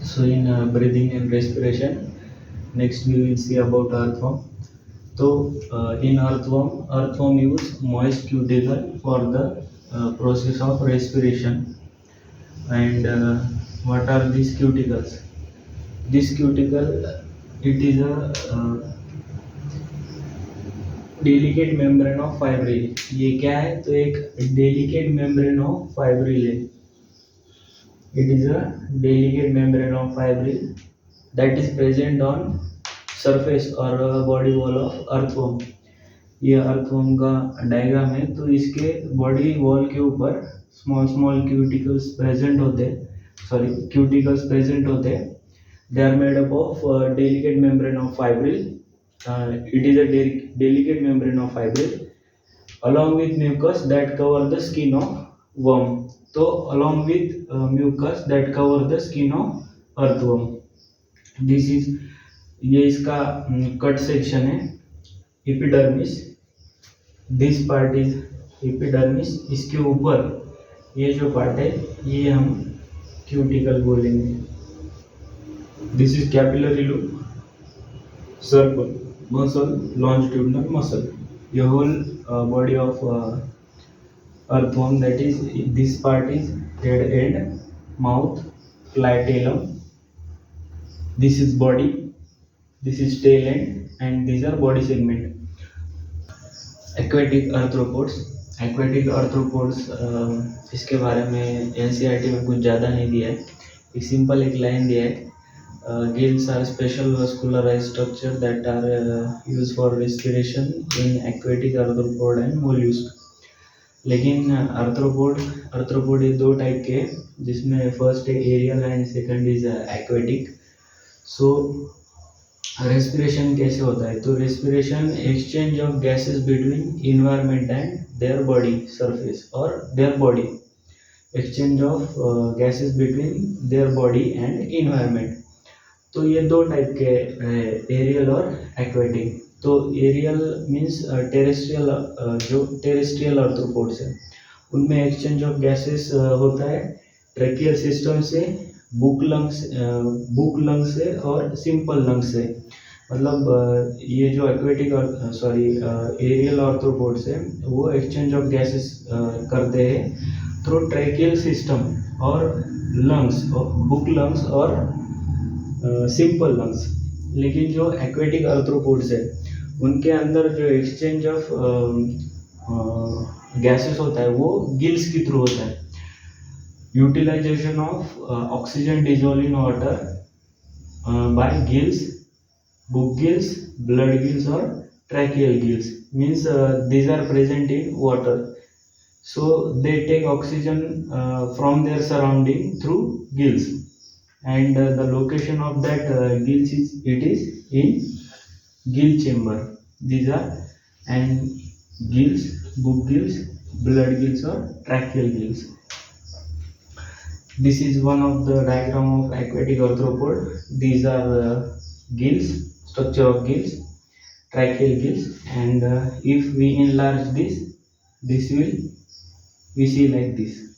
So in breathing and respiration, next we will see about earthworm. So in earthworm use moist cuticle for the process of respiration. And what are these cuticles? This cuticle, it is a delicate membrane of fibril. ये क्या है? तो एक delicate membrane of fibril है. It is a delicate membrane of fibril that is present on surface or body wall of earthworm. ये earthworm का diagram है. तो इसके बॉडी वॉल के ऊपर स्मॉल स्मॉल क्यूटिकल्स प्रेजेंट होते हैं. They are made up of delicate membrane of fibril. It is a delicate membrane of fibril along with mucus that cover the skin of worm. तो along with mucus that cover the skin of earthworm. This is ये इसका cut section है. Epidermis, this part is epidermis. इसके ऊपर ये जो part है ये हम क्यूटिकल बोलेंगे. This is capillary loop, circle, muscle, longitudinal muscle. ये whole body of earthworm, that is this part is head end, mouth, flatellum. This is body, this is tail end, and these are body segment. Aquatic arthropods. इसके बारे में NCERT में कुछ ज़्यादा नहीं दिया है. एक सिंपल एक लाइन दिया है. Gills are special vascularized structure that are used for respiration in aquatic arthropod and mollusk. लेकिन आर्थ्रोपोड ये दो टाइप के, जिसमें फर्स्ट है aerial and second is aquatic. So respiration कैसे होता है? तो respiration exchange of gases between environment and their body surface और their body. Exchange of gases between their body and environment. तो ये दो टाइप के एरियल और एक्वेटिक. तो एरियल मीन्स टेरेस्ट्रियल, जो टेरेस्ट्रियल आर्थ्रोपोड्स है उनमें एक्सचेंज ऑफ गैसेस होता है ट्रेकियल सिस्टम से, बुक लंग्स से और सिंपल लंग्स से. मतलब ये जो एक्वेटिक एरियल आर्थ्रोपोड्स है वो एक्सचेंज ऑफ गैसेस करते हैं थ्रू ट्रेकियल सिस्टम और लंग्स, बुक लंग्स और सिंपल लंग्स. लेकिन जो एक्वेटिक आर्थ्रोपोड्स है उनके अंदर जो एक्सचेंज ऑफ गैसेस होता है वो गिल्स के थ्रू होता है. Utilization of oxygen dissolve in water by gills, book gills, blood gills और tracheal gills means these are present in water. So they take oxygen from their surrounding through gills. And the location of that gills is in gill chamber. These are and gills, book gills, blood gills or tracheal gills. This is one of the diagram of aquatic arthropod. These are gills, structure of gills, tracheal gills, and if we enlarge this will we see like this.